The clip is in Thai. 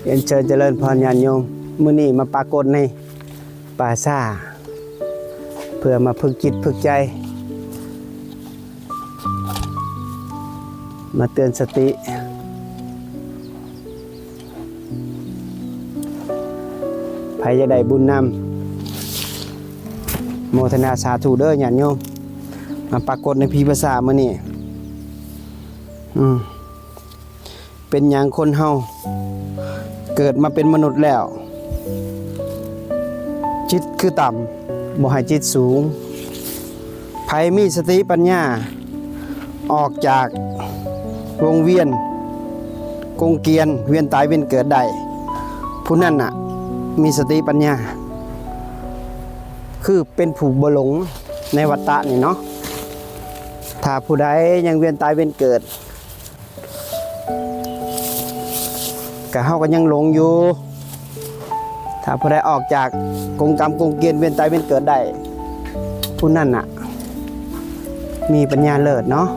เรียนเชิญเจริญพรญาณโยมมื้อนี้มาปรากฏในป่าซ่าเพื่อมาฝึกจิตฝึกใจมาเตือนสติใครจะได้บุญนำโมทนาสาธุเด้อญาณโยมมาปรากฏในพีภาษามื้อนี้เป็นอย่างคนเฮาเกิดมาเป็นมนุษย์แล้วจิตคือต่ำบ่ให้จิตสูงไผมีสติปัญญาออกจากวงเวียนกงเกียนเวียนตายเวียนเกิดได้ผู้นั้นน่ะมีสติปัญญาคือเป็นผู้บ่หลงในวัฏฏะนี่เนาะถ้าผู้ใดยังเวียนตายเวียนเกิดก็เฮาก็ยังหลงอยู่ถ้าผู้ใดออกจากกงกรรมกงเกณฑ์เวียนตายเวียนเกิดได้ผู้นั้นน่ะมีปัญญาเลิศเนาะ